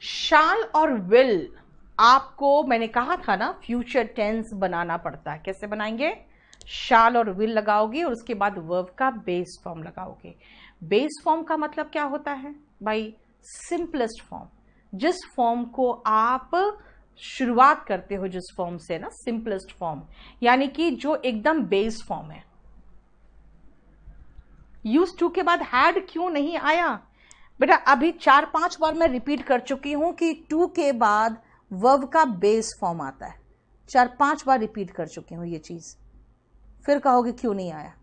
शाल और विल आपको मैंने कहा था ना फ्यूचर टेंस बनाना पड़ता है। कैसे बनाएंगे? शाल और विल लगाओगे और उसके बाद वर्ब का बेस फॉर्म लगाओगे। बेस फॉर्म का मतलब क्या होता है भाई? सिंपलेस्ट फॉर्म, जिस फॉर्म को आप शुरुआत करते हो, जिस फॉर्म से ना, सिंपलेस्ट फॉर्म, यानी कि जो एकदम बेस फॉर्म है। यूज टू के बाद हैड क्यों नहीं आया बेटा? अभी 4-5 बार मैं रिपीट कर चुकी हूं कि टू के बाद वर्ब का बेस फॉर्म आता है। 4-5 बार रिपीट कर चुकी हूं ये चीज, फिर कहोगे क्यों नहीं आया।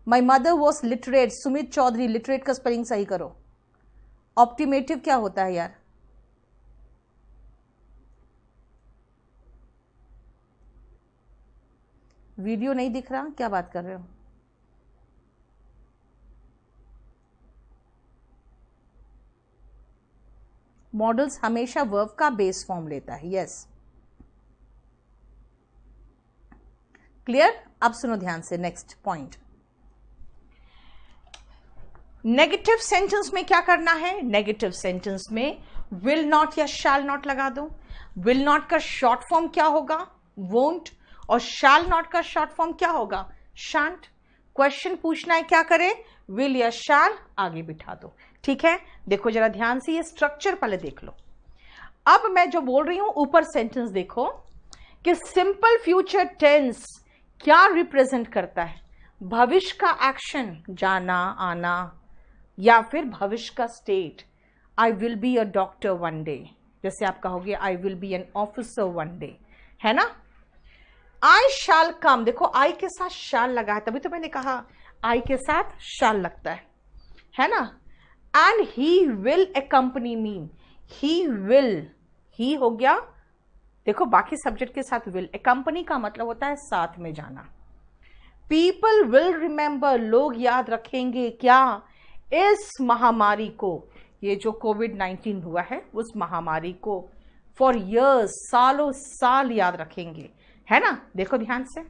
My mother was literate, Sumit Chaudhary, literate का स्पेलिंग सही करो। ऑप्टिमेटिव क्या होता है यार? वीडियो नहीं दिख रहा, क्या बात कर रहे हो? मॉडल्स हमेशा वर्ब का बेस फॉर्म लेता है। Yes, clear? अब सुनो ध्यान से, नेक्स्ट पॉइंट। नेगेटिव सेंटेंस में क्या करना है? नेगेटिव सेंटेंस में विल नॉट या शैल नॉट लगा दो। विल नॉट का शॉर्ट फॉर्म क्या होगा? वोंट। और शैल नॉट का शॉर्ट फॉर्म क्या होगा? शांट। क्वेश्चन पूछना है, क्या करे? विल या शैल आगे बिठा दो। ठीक है, देखो जरा ध्यान से, ये स्ट्रक्चर पहले देख लो। अब मैं जो बोल रही हूं, ऊपर सेंटेंस देखो कि सिंपल फ्यूचर टेंस क्या रिप्रेजेंट करता है? भविष्य का एक्शन, जाना आना, या फिर भविष्य का state, I will be a doctor one day. जैसे आप कहोगे I will be an officer one day, है ना? आई शैल कम, देखो आई के साथ शैल लगा है, तभी तो मैंने कहा आई के साथ शैल लगता है ना? And he will accompany me, he will, he हो गया, देखो बाकी सब्जेक्ट के साथ विल, accompany का मतलब होता है साथ में जाना। पीपल विल रिमेंबर, लोग याद रखेंगे क्या? इस महामारी को, ये जो कोविड-19 हुआ है उस महामारी को, फॉर इयर्स, सालों साल याद रखेंगे, है ना? देखो ध्यान से,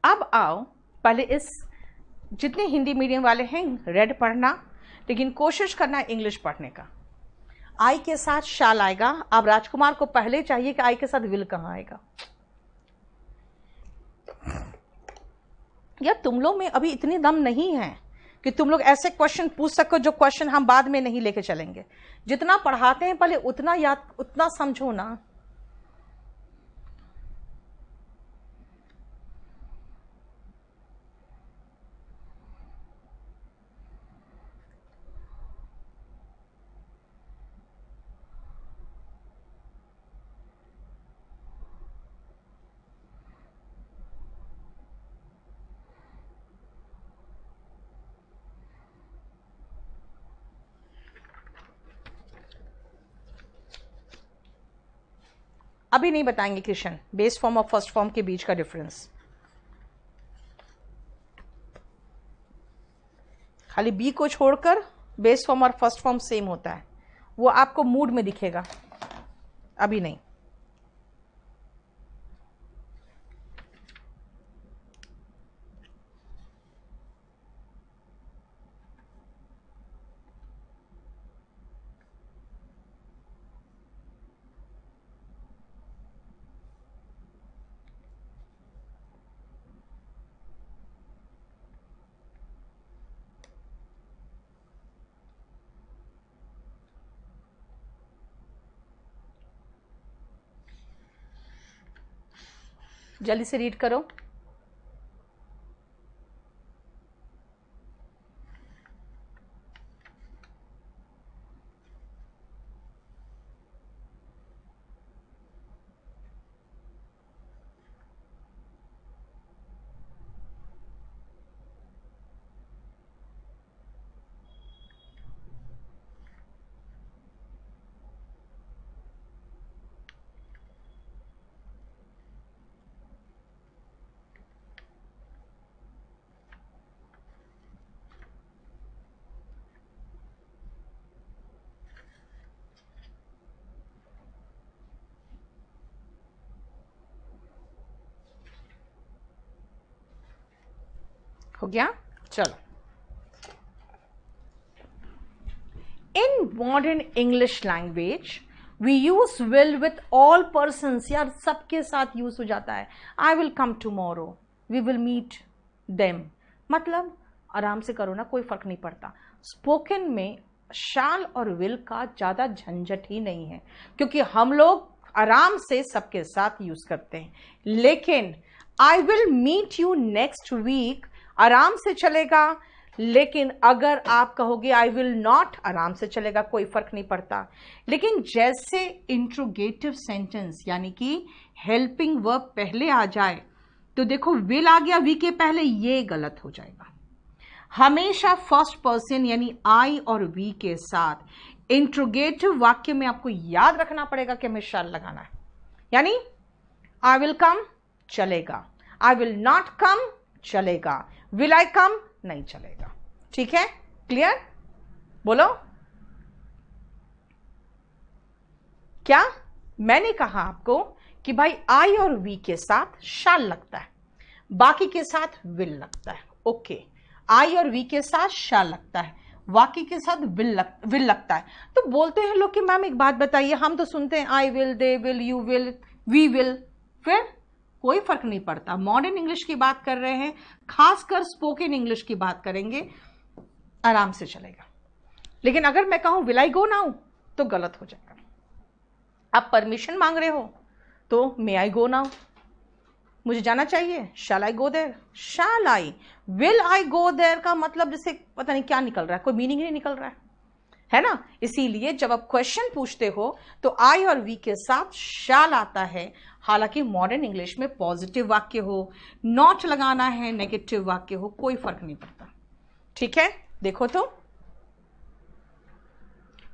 अब आओ पहले इस, जितने हिंदी मीडियम वाले हैं रेड पढ़ना, लेकिन कोशिश करना इंग्लिश पढ़ने का। आई के साथ शाल आएगा। अब राजकुमार को पहले चाहिए कि आई के साथ विल कहां आएगा। यार तुम लोग में अभी इतनी दम नहीं है कि तुम लोग ऐसे क्वेश्चन पूछ सको जो क्वेश्चन हम बाद में नहीं लेके चलेंगे। जितना पढ़ाते हैं पहले उतना याद, उतना समझो ना। अभी नहीं बताएंगे कृष्ण, बेस फॉर्म और फर्स्ट फॉर्म के बीच का डिफरेंस। खाली बी को छोड़कर बेस फॉर्म और फर्स्ट फॉर्म सेम होता है, वो आपको मूड में दिखेगा, अभी नहीं। जल्दी से रीड करो। हो गया? चलो in modern English language we use will with all persons, यार सबके साथ यूज हो जाता है। I will come tomorrow, we will meet them, मतलब आराम से करो ना, कोई फर्क नहीं पड़ता। स्पोकन में शैल और विल का ज्यादा झंझट ही नहीं है, क्योंकि हम लोग आराम से सबके साथ यूज करते हैं। लेकिन I will meet you next week आराम से चलेगा, लेकिन अगर आप कहोगे आई विल नॉट, आराम से चलेगा, कोई फर्क नहीं पड़ता। लेकिन जैसे इंट्रोगेटिव सेंटेंस यानी कि हेल्पिंग वर्ब पहले आ जाए तो देखो विल आ गया वी के पहले, ये गलत हो जाएगा। हमेशा फर्स्ट पर्सन यानी आई और वी के साथ इंट्रोगेटिव वाक्य में आपको याद रखना पड़ेगा कि हमें शैल लगाना है। यानी आई विल कम चलेगा, आई विल नॉट कम चलेगा, विल आई कम नहीं चलेगा। ठीक है, क्लियर? बोलो क्या मैंने कहा आपको कि भाई आई और वी के साथ शैल लगता है, बाकी के साथ विल लगता है। ओके, आई और वी के साथ शैल लगता है, बाकी के साथ विल लगता है। तो बोलते हैं लोग कि मैम एक बात बताइए, हम तो सुनते हैं I will, they will, you will, we will, फिर कोई फर्क नहीं पड़ता। मॉडर्न इंग्लिश की बात कर रहे हैं, खासकर स्पोकन इंग्लिश की बात करेंगे, आराम से चलेगा। लेकिन अगर मैं कहूं विल आई गो नाउ तो गलत हो जाएगा। आप परमिशन मांग रहे हो तो मे आई गो नाउ, मुझे जाना चाहिए, shall I go there, shall I, will I go there का मतलब जैसे पता नहीं क्या निकल रहा है, कोई मीनिंग नहीं निकल रहा है ना। इसीलिए जब आप क्वेश्चन पूछते हो तो आई और वी के साथ शैल आता है। हालांकि मॉडर्न इंग्लिश में पॉजिटिव वाक्य हो, नॉट लगाना है, नेगेटिव वाक्य हो, कोई फर्क नहीं पड़ता। ठीक है, देखो तो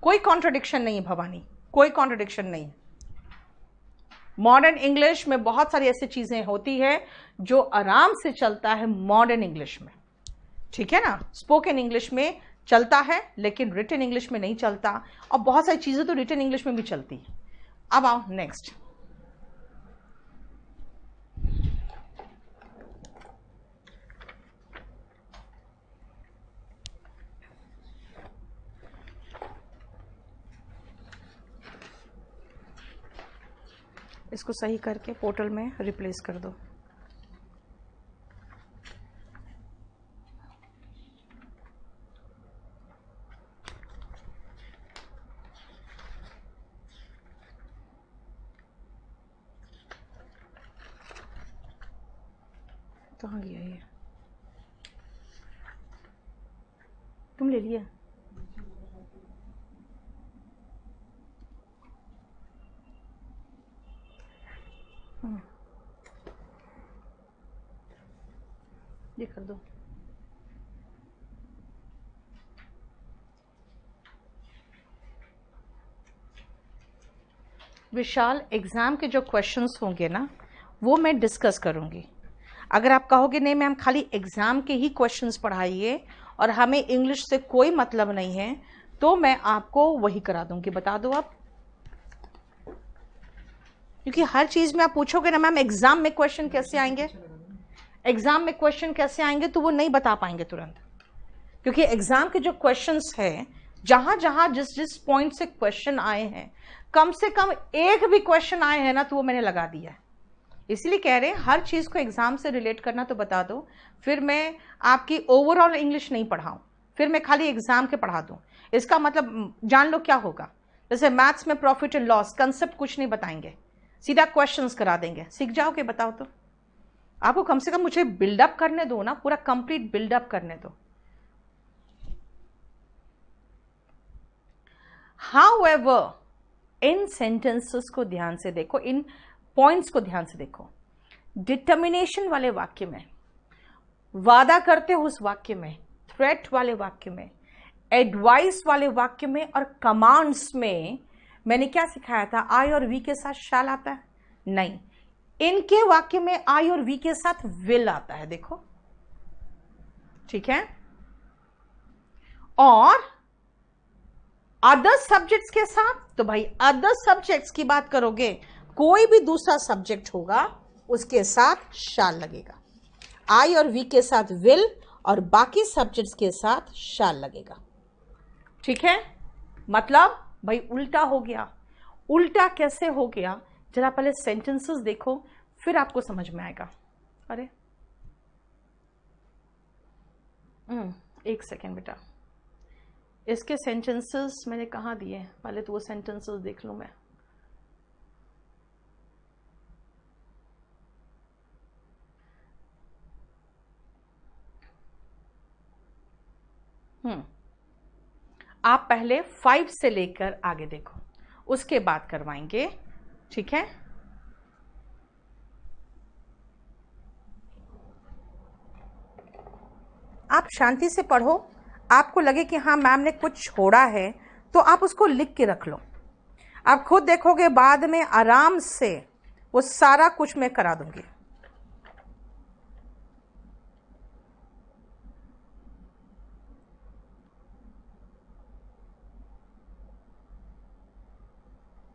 कोई कॉन्ट्रडिक्शन नहीं है भवानी, कोई कॉन्ट्रडिक्शन नहीं। मॉडर्न इंग्लिश में बहुत सारी ऐसी चीजें होती है जो आराम से चलता है मॉडर्न इंग्लिश में। ठीक है ना, स्पोकन इंग्लिश में चलता है लेकिन रिटन इंग्लिश में नहीं चलता, और बहुत सारी चीजें तो रिटन इंग्लिश में भी चलती है। अब आओ नेक्स्ट, इसको सही करके पोर्टल में रिप्लेस कर दो। कहाँ गया ये? तुम ले लिया? ये कर दो। विशाल, एग्जाम के जो क्वेश्चंस होंगे ना वो मैं डिस्कस करूंगी। अगर आप कहोगे नहीं मैम खाली एग्जाम के ही क्वेश्चंस पढ़ाइए और हमें इंग्लिश से कोई मतलब नहीं है, तो मैं आपको वही करा दूंगी। बता दो आप, क्योंकि हर चीज में आप पूछोगे ना मैम एग्जाम में क्वेश्चन कैसे आएंगे, एग्जाम में क्वेश्चन कैसे आएंगे, तो वो नहीं बता पाएंगे तुरंत। क्योंकि एग्जाम के जो क्वेश्चंस है, जहां जहां जिस जिस पॉइंट से क्वेश्चन आए हैं, कम से कम एक भी क्वेश्चन आए हैं ना तो वो मैंने लगा दिया है। इसलिए कह रहे हैं हर चीज को एग्जाम से रिलेट करना तो बता दो, फिर मैं आपकी ओवरऑल इंग्लिश नहीं पढ़ाऊं, फिर मैं खाली एग्जाम के पढ़ा दूं। इसका मतलब जान लो क्या होगा, जैसे मैथ्स में प्रॉफिट एंड लॉस कंसेप्ट कुछ नहीं बताएंगे, सीधा क्वेश्चंस करा देंगे। सीख जाओगे? बताओ तो। आपको कम से कम मुझे बिल्डअप करने दो ना, पूरा कंप्लीट बिल्डअप करने दो। हाउएवर, इन सेंटेंसेस को ध्यान से देखो, इन पॉइंट्स को ध्यान से देखो। डिटर्मिनेशन वाले वाक्य में, वादा करते हो उस वाक्य में, थ्रेट वाले वाक्य में, एडवाइस वाले वाक्य में और कमांड्स में मैंने क्या सिखाया था? आई और वी के साथ शैल आता है? नहीं, इनके वाक्य में आई और वी के साथ विल आता है। देखो, ठीक है। और अदर सब्जेक्ट्स के साथ, तो भाई अदर सब्जेक्ट्स की बात करोगे, कोई भी दूसरा सब्जेक्ट होगा उसके साथ शैल लगेगा। आई और वी के साथ विल और बाकी सब्जेक्ट्स के साथ शैल लगेगा। ठीक है, मतलब भाई उल्टा हो गया। उल्टा कैसे हो गया, जरा पहले सेंटेंसेस देखो, फिर आपको समझ में आएगा। अरे एक सेकेंड बेटा, इसके सेंटेंसेस मैंने कहाँ दिए, पहले तो वो सेंटेंसेस देख लूं मैं। आप पहले 5 से लेकर आगे देखो, उसके बाद करवाएंगे, ठीक है। आप शांति से पढ़ो, आपको लगे कि हाँ मैम ने कुछ छोड़ा है तो आप उसको लिख के रख लो। आप खुद देखोगे बाद में आराम से वो सारा कुछ मैं करा दूंगी।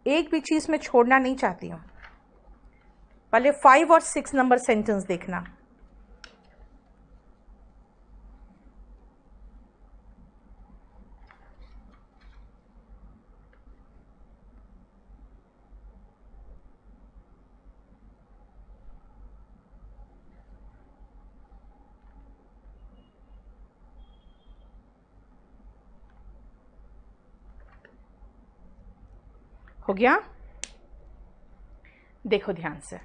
एक भी चीज में छोड़ना नहीं चाहती हूं। पहले 5 और 6 नंबर सेंटेंस देखना। हो गया? देखो ध्यान से,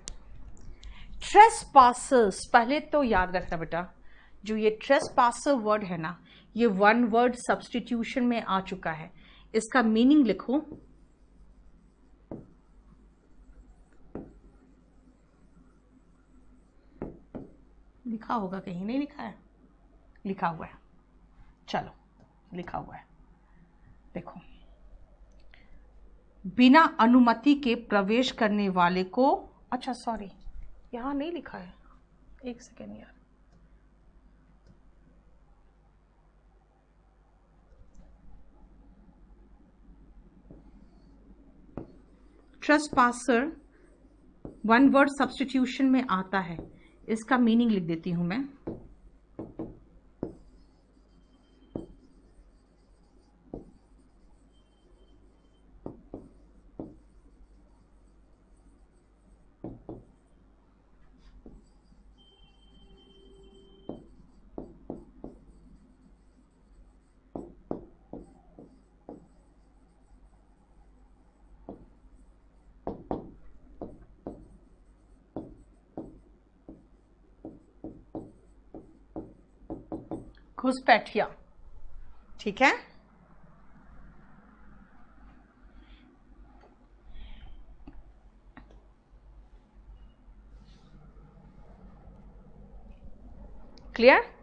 ट्रेसपासर्स, पहले तो याद रखना बेटा, जो ये ट्रेसपासर वर्ड है ना, ये 1 वर्ड सब्स्टिट्यूशन में आ चुका है। इसका मीनिंग लिखो, लिखा होगा कहीं, नहीं लिखा है? लिखा हुआ है, चलो लिखा हुआ है, देखो, बिना अनुमति के प्रवेश करने वाले को, अच्छा सॉरी यहां नहीं लिखा है, एक सेकेंड यार, ट्रेसपासर 1 वर्ड सब्स्टिट्यूशन में आता है, इसका मीनिंग लिख देती हूं मैं। घुसपैठिया, ठीक है। क्लियर?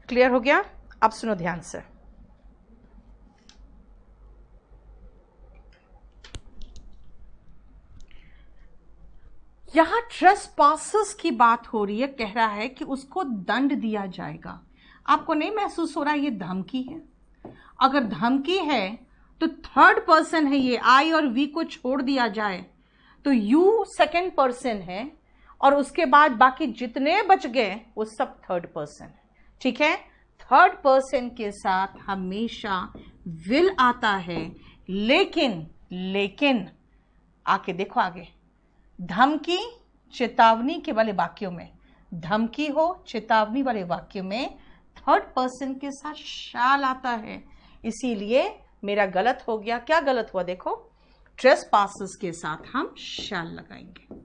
क्लियर हो गया? अब सुनो ध्यान से, यहां ट्रेसपासर्स की बात हो रही है, कह रहा है कि उसको दंड दिया जाएगा। आपको नहीं महसूस हो रहा है ये धमकी है? अगर धमकी है तो 3rd पर्सन है ये, आई और वी को छोड़ दिया जाए तो यू 2nd पर्सन है, और उसके बाद बाकी जितने बच गए वो सब 3rd पर्सन है, ठीक है। 3rd पर्सन के साथ हमेशा विल आता है, लेकिन आके देखो आगे, धमकी चेतावनी के वाले वाक्यों में, धमकी हो चेतावनी वाले वाक्यों में 3rd पर्सन के साथ शाल आता है। इसीलिए मेरा गलत हो गया। क्या गलत हुआ? देखो, ट्रेसपासर्स के साथ हम शाल लगाएंगे,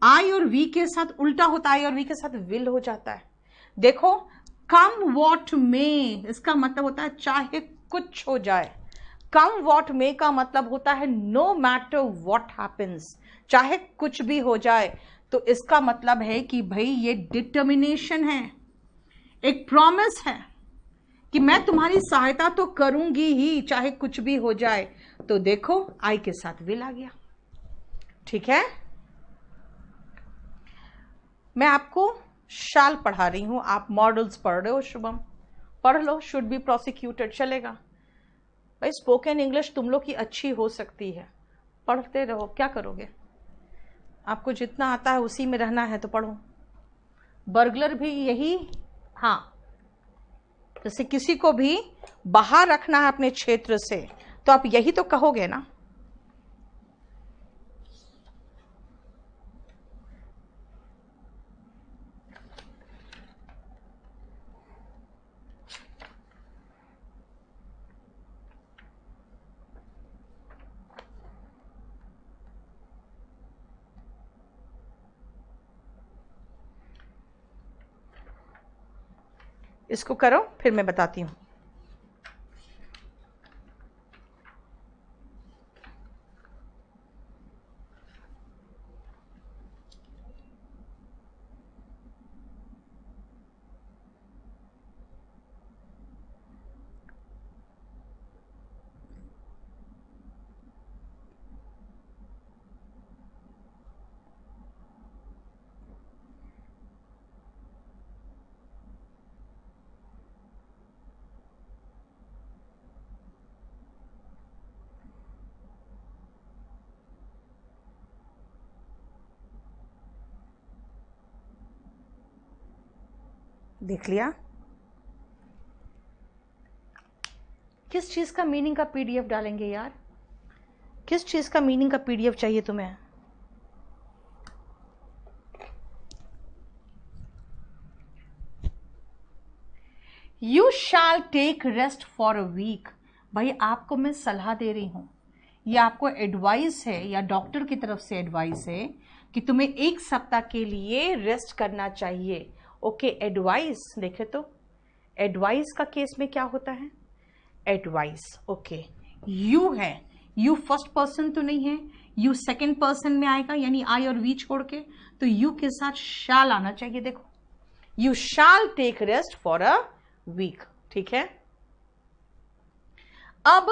आई और वी के साथ उल्टा होता है, आई और वी के साथ विल हो जाता है। देखो, कम वॉट में, इसका मतलब होता है चाहे कुछ हो जाए। कम वॉट में का मतलब होता है नो मैटर वॉट हैपन्स, चाहे कुछ भी हो जाए। तो इसका मतलब है कि भाई ये डिटर्मिनेशन है, एक प्रॉमिस है कि मैं तुम्हारी सहायता तो करूंगी ही, चाहे कुछ भी हो जाए। तो देखो, आई के साथ विल आ गया, ठीक है। मैं आपको शाल पढ़ा रही हूं, आप मॉडल्स पढ़ रहे हो शुभम, पढ़ लो, शुड बी प्रोसिक्यूटेड चलेगा भाई। स्पोकन इंग्लिश तुम लोग की अच्छी हो सकती है, पढ़ते रहो, क्या करोगे, आपको जितना आता है उसी में रहना है तो पढ़ो। बर्गलर भी यही, हाँ, जैसे किसी को भी बाहर रखना है अपने क्षेत्र से तो आप यही तो कहोगे ना। इसको करो फिर मैं बताती हूं। देख लिया, किस चीज का मीनिंग का पीडीएफ डालेंगे यार, किस चीज का मीनिंग का पीडीएफ चाहिए तुम्हें? You shall take rest for a week. भाई आपको मैं सलाह दे रही हूं, ये आपको एडवाइस है या डॉक्टर की तरफ से एडवाइस है कि तुम्हें 1 सप्ताह के लिए रेस्ट करना चाहिए। ओके, एडवाइस देखे तो एडवाइस का केस में क्या होता है, एडवाइस, ओके, यू है, यू फर्स्ट पर्सन तो नहीं है, यू सेकंड पर्सन में आएगा, यानी आई और वी छोड़ के, तो यू के साथ शाल आना चाहिए। देखो, you shall take rest for a week, ठीक है। अब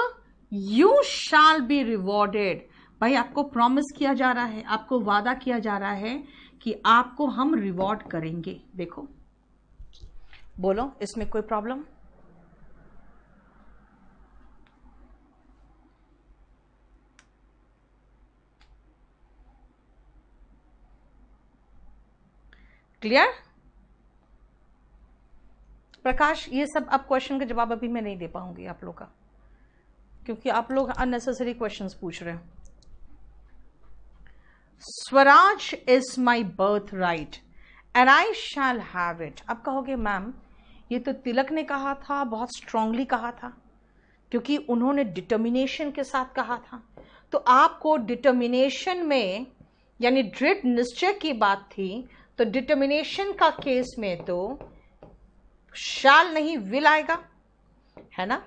यू शाल बी रिवॉर्डेड, भाई आपको प्रॉमिस किया जा रहा है, आपको वादा किया जा रहा है कि आपको हम रिवॉर्ड करेंगे। देखो, बोलो इसमें कोई प्रॉब्लम? क्लियर? प्रकाश, ये सब अब क्वेश्चन का जवाब अभी मैं नहीं दे पाऊंगी आप लोग का, क्योंकि आप लोग अननेसेसरी क्वेश्चंस पूछ रहे हैं। Swaraj is my birth right and I shall have it. अब कहोगे मैम ये तो तिलक ने कहा था, बहुत स्ट्रांगली कहा था, क्योंकि उन्होंने डिटर्मिनेशन के साथ कहा था, तो आपको डिटर्मिनेशन में यानी दृढ़ निश्चय की बात थी, तो डिटर्मिनेशन का केस में तो शाल नहीं विल आएगा, है ना।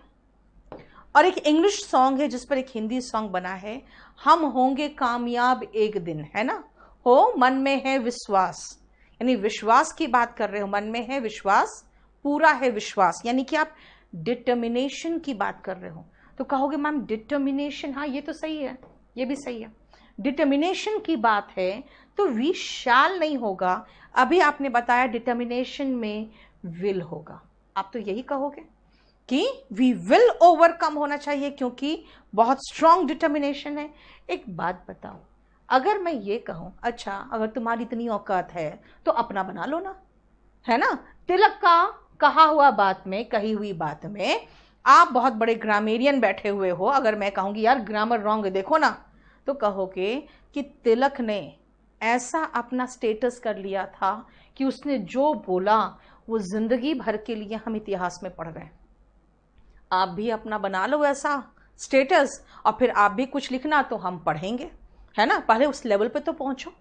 और एक इंग्लिश सॉन्ग है जिस पर एक हिंदी सॉन्ग बना है, हम होंगे कामयाब एक दिन, है ना, हो मन में है विश्वास, यानी विश्वास की बात कर रहे हो, मन में है विश्वास, पूरा है विश्वास, यानी कि आप डिटर्मिनेशन की बात कर रहे हो। तो कहोगे मैम डिटर्मिनेशन, हाँ ये तो सही है, ये भी सही है, डिटर्मिनेशन की बात है तो वी शैल नहीं होगा। अभी आपने बताया डिटर्मिनेशन में विल होगा, आप तो यही कहोगे कि वी विल ओवरकम होना चाहिए, क्योंकि बहुत स्ट्रांग डिटर्मिनेशन है। एक बात बताओ, अगर मैं ये कहूं अच्छा अगर तुम्हारी इतनी औकात है तो अपना बना लो ना, है ना। तिलक का कहा हुआ बात में, कही हुई बात में आप बहुत बड़े ग्रामेरियन बैठे हुए हो, अगर मैं कहूंगी यार ग्रामर रॉन्ग है देखो ना, तो कहोगे कि तिलक ने ऐसा अपना स्टेटस कर लिया था कि उसने जो बोला वो जिंदगी भर के लिए हम इतिहास में पढ़ रहे हैं। आप भी अपना बना लो ऐसा स्टेटस और फिर आप भी कुछ लिखना तो हम पढ़ेंगे, है ना, पहले उस लेवल पे तो पहुंचो।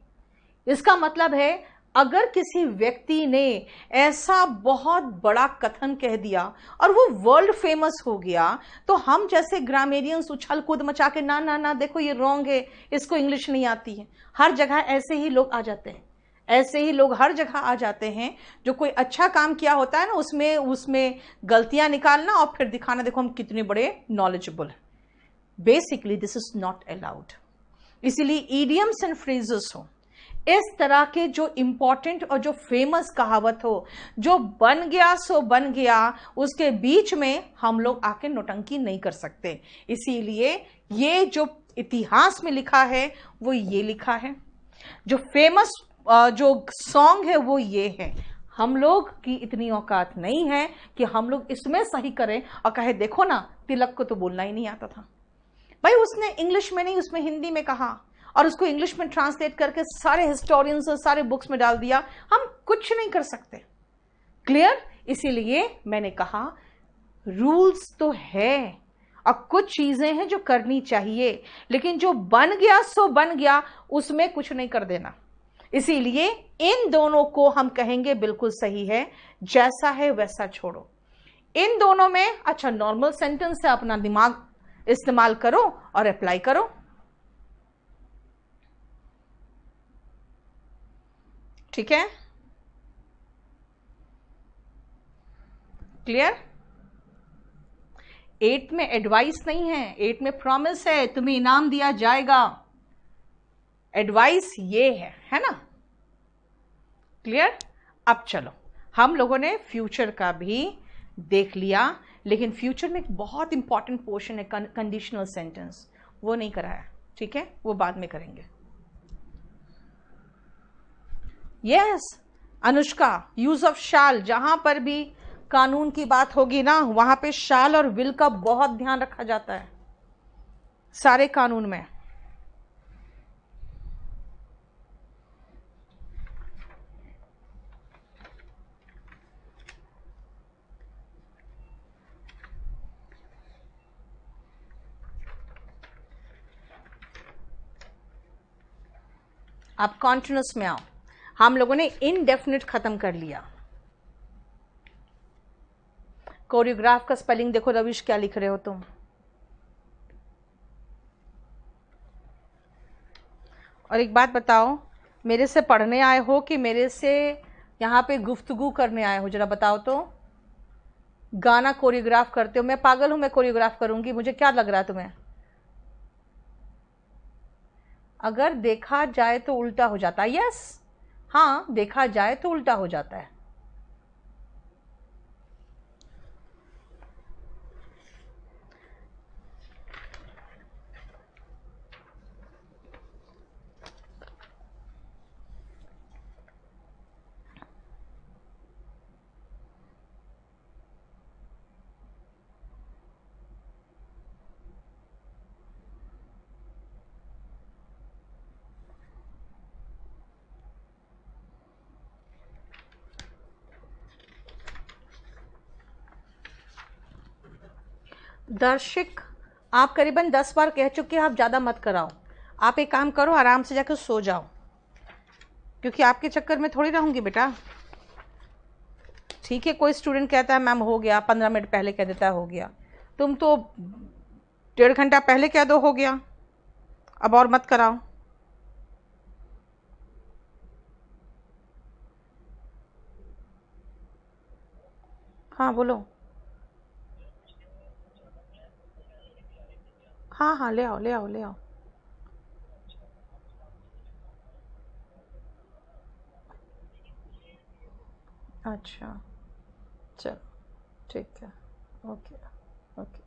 इसका मतलब है अगर किसी व्यक्ति ने ऐसा बहुत बड़ा कथन कह दिया और वो वर्ल्ड फेमस हो गया, तो हम जैसे ग्रामेरियंस उछल कूद मचा के ना ना ना देखो ये रॉन्ग है, इसको इंग्लिश नहीं आती है, हर जगह ऐसे ही लोग आ जाते हैं, ऐसे ही लोग हर जगह आ जाते हैं। जो कोई अच्छा काम किया होता है ना उसमें गलतियां निकालना और फिर दिखाना देखो हम कितने बड़े नॉलेजेबल हैं। Basically this is not allowed. इसीलिए ईडियम्स एंड फ्रेजेस हो, इस तरह के जो इंपॉर्टेंट और जो फेमस कहावत हो, जो बन गया सो बन गया, उसके बीच में हम लोग आके नौटंकी नहीं कर सकते। इसीलिए ये जो इतिहास में लिखा है वो ये लिखा है, जो फेमस जो सॉन्ग है वो ये है। हम लोग की इतनी औकात नहीं है कि हम लोग इसमें सही करें और कहे देखो ना, तिलक को तो बोलना ही नहीं आता था भाई, उसने इंग्लिश में नहीं उसमें हिंदी में कहा और उसको इंग्लिश में ट्रांसलेट करके सारे हिस्टोरियंस और सारे बुक्स में डाल दिया। हम कुछ नहीं कर सकते। क्लियर? इसीलिए मैंने कहा रूल्स तो है और कुछ चीजें हैं जो करनी चाहिए, लेकिन जो बन गया सो बन गया, उसमें कुछ नहीं कर देना। इसीलिए इन दोनों को हम कहेंगे बिल्कुल सही है, जैसा है वैसा छोड़ो। इन दोनों में अच्छा नॉर्मल सेंटेंस से अपना दिमाग इस्तेमाल करो और अप्लाई करो। ठीक है? क्लियर? 8 में एडवाइस नहीं है, 8 में प्रॉमिस है, तुम्हें इनाम दिया जाएगा। एडवाइस ये है ना? क्लियर? अब चलो, हम लोगों ने फ्यूचर का भी देख लिया, लेकिन फ्यूचर में एक बहुत इंपॉर्टेंट पोर्शन है कंडीशनल सेंटेंस, वो नहीं कराया। ठीक है, वो बाद में करेंगे। यस अनुष्का, यूज ऑफ शाल, जहां पर भी कानून की बात होगी ना, वहां पे शाल और विल का बहुत ध्यान रखा जाता है सारे कानून में। अब कॉन्टिन्यूस में आओ। हम लोगों ने इनडेफिनिट खत्म कर लिया। कोरियोग्राफ का स्पेलिंग देखो रविश, क्या लिख रहे हो तुम? और एक बात बताओ, मेरे से पढ़ने आए हो कि मेरे से यहाँ पे गुफ्तगू करने आए हो? जरा बताओ तो। गाना कोरियोग्राफ करते हो, मैं पागल हूं मैं कोरियोग्राफ करूंगी? मुझे क्या लग रहा है तुम्हें? अगर देखा जाए तो उल्टा हो जाता है। यस, हाँ, देखा जाए तो उल्टा हो जाता है। दर्शक, आप करीबन 10 बार कह चुके हैं, आप ज़्यादा मत कराओ। आप एक काम करो, आराम से जाकर सो जाओ, क्योंकि आपके चक्कर में थोड़ी रहूंगी बेटा। ठीक है, कोई स्टूडेंट कहता है मैम हो गया, 15 मिनट पहले कह देता है हो गया, तुम तो 1.5 घंटा पहले कह दो हो गया। अब और मत कराओ। हाँ बोलो। हाँ हाँ, ले आओ ले आओ ले आओ। अच्छा चलो, ठीक है, ओके ओके।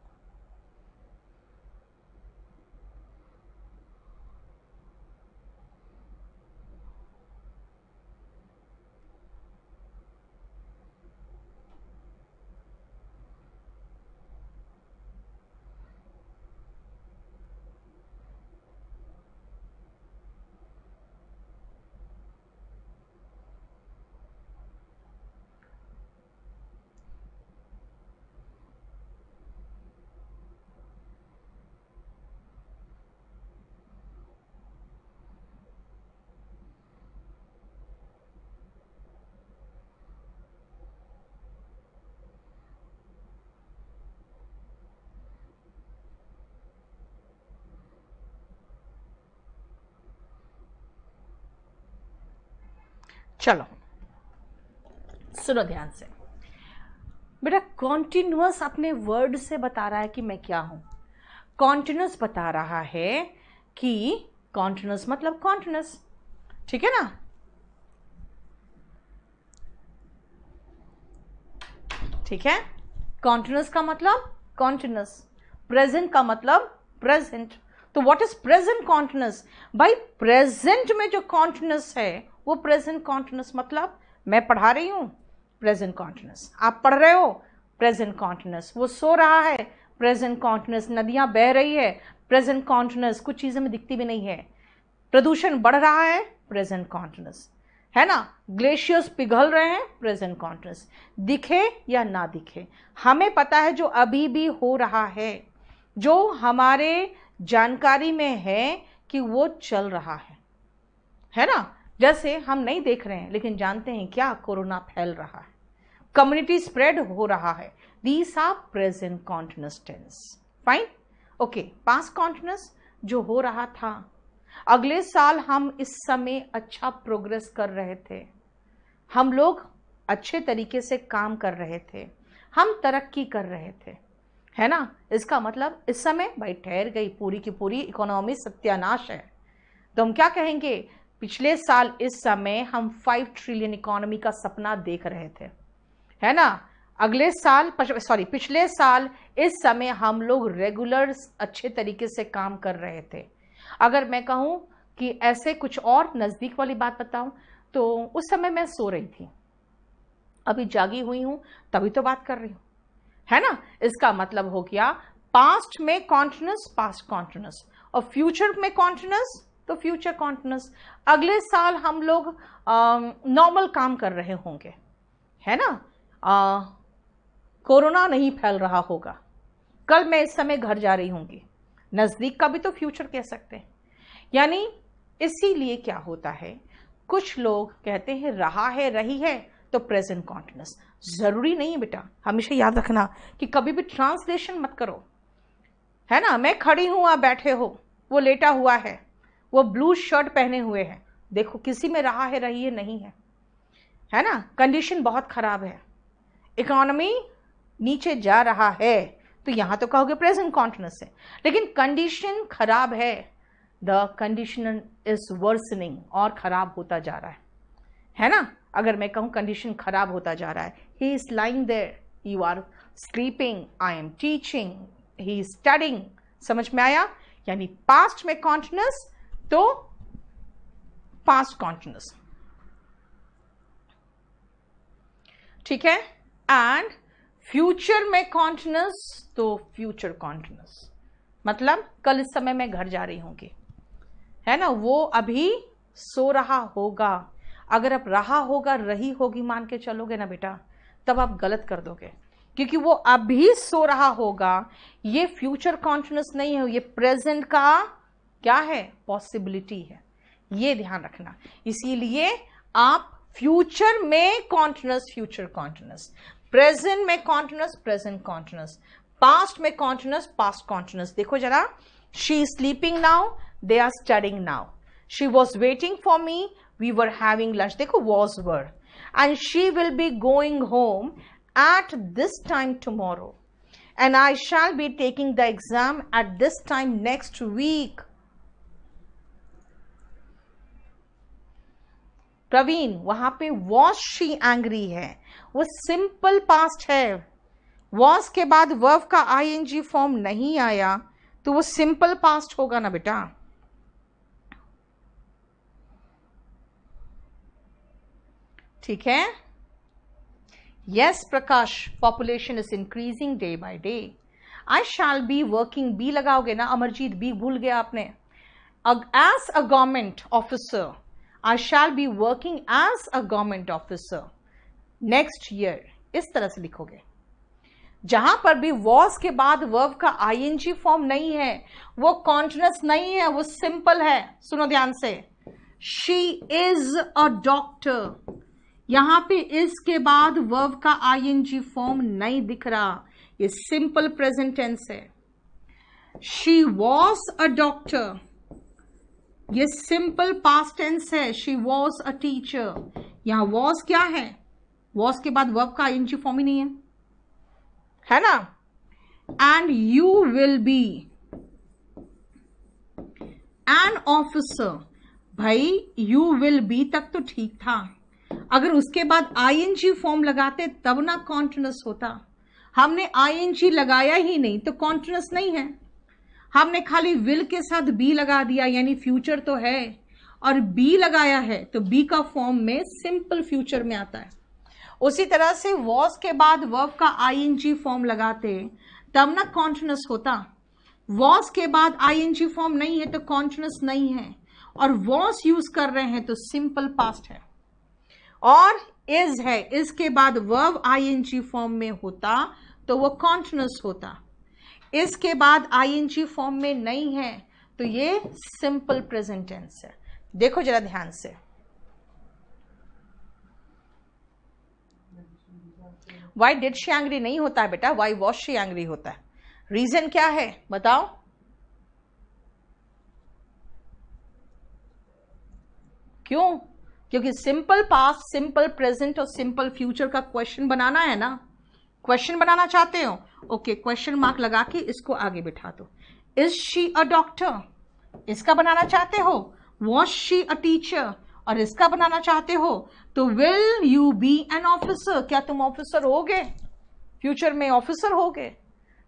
चलो सुनो ध्यान से बेटा। कॉन्टिन्यूअस अपने वर्ड से बता रहा है कि मैं क्या हूं। कॉन्टिन्यूअस बता रहा है कि कॉन्टिन्यूअस मतलब कॉन्टिन्यूअस, ठीक है ना। ठीक है, कॉन्टिन्यूस का मतलब कॉन्टिन्यूस, प्रेजेंट का मतलब प्रेजेंट। तो व्हाट इज प्रेजेंट कॉन्टिन्यूस? भाई प्रेजेंट में जो कॉन्टिन्यूस है वो प्रेजेंट कॉन्टिन्यूस, मतलब मैं पढ़ा रही हूं प्रेजेंट कॉन्टिन्यूस, आप पढ़ रहे हो प्रेजेंट कॉन्टिन्यूस, वो सो रहा है प्रेजेंट कॉन्टिन्यूस, नदियां बह रही है प्रेजेंट कॉन्टिन्यूस, कुछ चीजें में दिखती भी नहीं है, प्रदूषण बढ़ रहा है प्रेजेंट कॉन्टिन्यूस, है ना, ग्लेशियर्स पिघल रहे हैं प्रेजेंट कॉन्टिन्यूस, दिखे या ना दिखे हमें पता है जो अभी भी हो रहा है, जो हमारे जानकारी में है कि वो चल रहा है ना। जैसे हम नहीं देख रहे हैं लेकिन जानते हैं क्या, कोरोना फैल रहा है, कम्युनिटी स्प्रेड हो रहा है, these are present continuous tense. Fine, okay. Past continuous जो हो रहा था, अगले साल हम इस समय अच्छा प्रोग्रेस कर रहे थे, हम लोग अच्छे तरीके से काम कर रहे थे, हम तरक्की कर रहे थे, है ना। इसका मतलब इस समय भाई ठहर गई, पूरी की पूरी इकोनॉमी सत्यानाश है, तो हम क्या कहेंगे, पिछले साल इस समय हम 5 ट्रिलियन इकोनॉमी का सपना देख रहे थे, है ना। अगले साल पिछले साल इस समय हम लोग रेगुलर अच्छे तरीके से काम कर रहे थे। अगर मैं कहूं कि ऐसे कुछ और नजदीक वाली बात बताऊं तो उस समय मैं सो रही थी, अभी जागी हुई हूं तभी तो बात कर रही हूं, है ना। इसका मतलब हो गया पास्ट में कॉन्टिन्यूस पास्ट कॉन्टिन्यूस, और फ्यूचर में कॉन्टिन्यूस तो फ्यूचर कॉन्टिन्यूस। अगले साल हम लोग नॉर्मल काम कर रहे होंगे, है ना, कोरोना नहीं फैल रहा होगा, कल मैं इस समय घर जा रही होंगी, नजदीक का भी तो फ्यूचर कह सकते हैं। यानी इसीलिए क्या होता है, कुछ लोग कहते हैं रहा है रही है तो प्रेजेंट कॉन्टिन्यूस, जरूरी नहीं है बेटा, हमेशा याद रखना कि कभी भी ट्रांसलेशन मत करो, है ना। मैं खड़ी हूं, आप बैठे हो, वो लेटा हुआ है, वो ब्लू शर्ट पहने हुए है, देखो किसी में रहा है रही है नहीं है ना। कंडीशन बहुत खराब है, इकोनॉमी नीचे जा रहा है, तो यहां तो कहोगे प्रेजेंट कॉन्टिन्यूस है, लेकिन कंडीशन खराब है, द कंडीशन इज वर्सनिंग, और खराब होता जा रहा है ना। अगर मैं कहूं कंडीशन खराब होता जा रहा है, he is lying there, you are sleeping, I am teaching, he is studying, समझ में आया। यानी पास्ट में कॉन्टिन्यूस तो पास्ट कॉन्टिन्यूस, ठीक है, एंड फ्यूचर में कॉन्टिन्यूस तो फ्यूचर कॉन्टिन्यूस, मतलब कल इस समय मैं घर जा रही होंगी, है ना, वो अभी सो रहा होगा। अगर आप रहा होगा रही होगी मान के चलोगे ना बेटा, तब आप गलत कर दोगे, क्योंकि वो अभी सो रहा होगा, ये फ्यूचर कॉन्टिन्यूस नहीं है, ये प्रेजेंट का क्या है, पॉसिबिलिटी है, ये ध्यान रखना। इसीलिए आप फ्यूचर में कॉन्टिन्यूस फ्यूचर कॉन्टिन्यूस, प्रेजेंट में कॉन्टिन्यूस प्रेजेंट कॉन्टिन्यूस, पास्ट में कॉन्टिन्यूस पास्ट कॉन्टिन्यूस। देखो जरा, she is sleeping now, they are studying now, she was waiting for me, we were having lunch, देखो was were, and she will be going home at this time tomorrow, and I shall be taking the exam at this time next week. Praveen, वहां पे was she angry है, वो simple past है, was के बाद verb का ing form नहीं आया तो वो सिंपल पास्ट होगा ना बेटा। ठीक है, Yes, Prakash, population is increasing day by day. I shall be working, B लगाओगे ना अमरजीत, B भूल गया आपने। As a government officer, I shall be working as a government officer next year, इस तरह से लिखोगे। जहां पर भी was के बाद verb का ing फॉर्म नहीं है, वो continuous नहीं है, वो सिंपल है। सुनो ध्यान से, She is a doctor, यहां पे इस के बाद वर्ब का ing फॉर्म नहीं दिख रहा, ये सिंपल प्रेजेंट टेंस है। शी वॉज अ डॉक्टर, ये सिंपल पास्ट टेंस है। शी वॉज अ टीचर, यहां वॉज क्या है, वॉज के बाद वर्ब का ing फॉर्म ही नहीं है ना। And you will be an officer, भाई यू विल बी तक तो ठीक था, अगर उसके बाद आईएनजी फॉर्म लगाते तब ना कॉन्टिन्यूस होता। हमने आईएनजी लगाया ही नहीं तो कॉन्टिन्यूस नहीं है। हमने खाली विल के साथ बी लगा दिया, यानी फ्यूचर तो है, और बी लगाया है तो बी का फॉर्म में सिंपल फ्यूचर में आता है। उसी तरह से वॉज के बाद वर्ब का आईएनजी फॉर्म लगाते तब ना कॉन्टिन्यूस होता। वॉज के बाद आईएनजी फॉर्म नहीं है तो कॉन्टिन्यूस नहीं है, और वॉज यूज कर रहे हैं तो सिंपल पास्ट है। और इज है, इज के बाद वर्ब आईएनजी फॉर्म में होता तो वो कॉन्टिन्यूस होता। इज के बाद आईएनजी फॉर्म में नहीं है तो ये सिंपल प्रेजेंट टेंस है। देखो जरा ध्यान से, वाई डिड शी एंग्री नहीं होता है बेटा, वाई वॉज शी एंग्री होता है। रीजन क्या है बताओ? क्यों? क्योंकि सिंपल पास्ट, सिंपल प्रेजेंट और सिंपल फ्यूचर का क्वेश्चन बनाना है ना। क्वेश्चन बनाना चाहते हो? ओके, क्वेश्चन मार्क लगा के इसको आगे बिठा दो। इज शी अ डॉक्टर, इसका बनाना चाहते हो। वॉज शी अ टीचर, और इसका बनाना चाहते हो तो will you be an officer, क्या तुम ऑफिसर होगे? फ्यूचर में ऑफिसर होगे।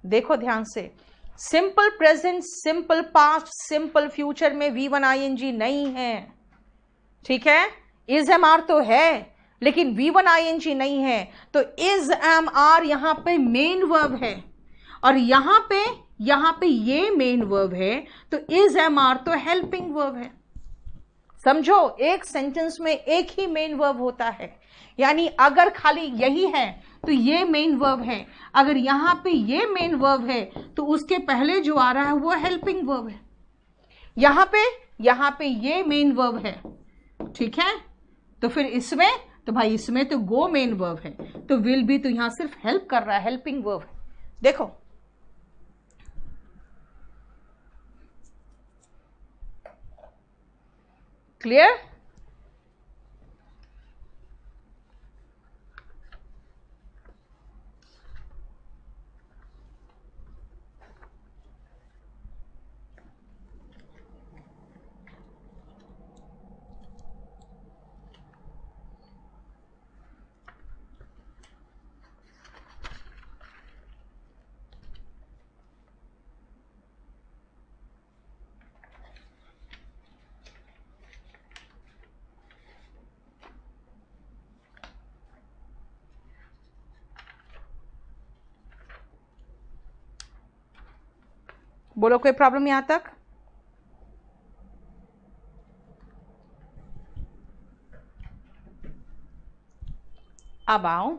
देखो ध्यान से, simple present, simple past, simple future में V1 ING नहीं है, ठीक है। इज एम आर तो है लेकिन V1 ING नहीं है, तो इज एम आर यहां पे मेन वर्ब है, और यहां पे ये मेन वर्ब है, तो इज एम आर तो हेल्पिंग वर्ब है। समझो, एक सेंटेंस में एक ही मेन वर्ब होता है, यानी अगर खाली यही है तो ये मेन वर्ब है, अगर यहां पे ये मेन वर्ब है तो उसके पहले जो आ रहा है वो हेल्पिंग वर्ब है। यहां पे ये मेन वर्ब है, ठीक है। तो फिर इसमें तो भाई इसमें तो गो मेन वर्ब है, तो विल बी तो यहां सिर्फ हेल्प कर रहा है, हेल्पिंग वर्ब है। देखो क्लियर? बोलो, कोई प्रॉब्लम यहां तक? अब आओ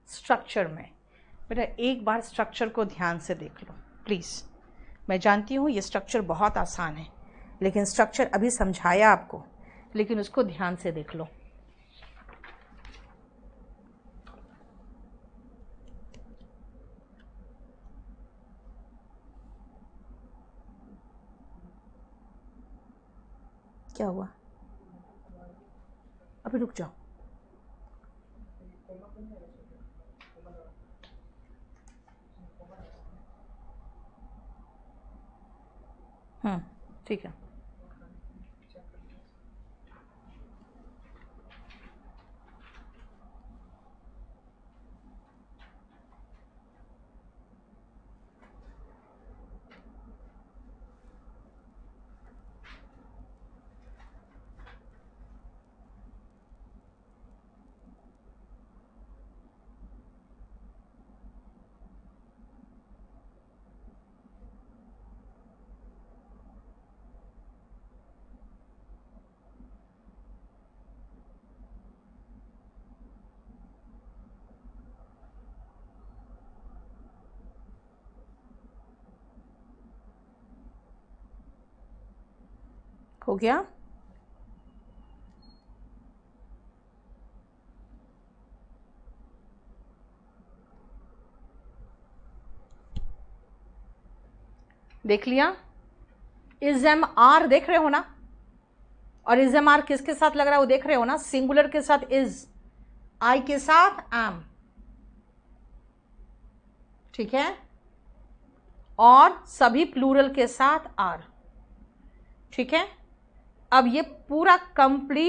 स्ट्रक्चर में। बेटा एक बार स्ट्रक्चर को ध्यान से देख लो प्लीज। मैं जानती हूं ये स्ट्रक्चर बहुत आसान है, लेकिन स्ट्रक्चर अभी समझाया आपको, लेकिन उसको ध्यान से देख लो। क्या हुआ? अभी रुक जाओ। ठीक है। हो गया? देख लिया? इज एम आर देख रहे हो ना, और इज एम आर किसके साथ लग रहा है वो देख रहे हो ना। सिंगुलर के साथ इज, आई के साथ एम, ठीक है, और सभी प्लूरल के साथ आर। ठीक है। अब ये पूरा कंप्लीट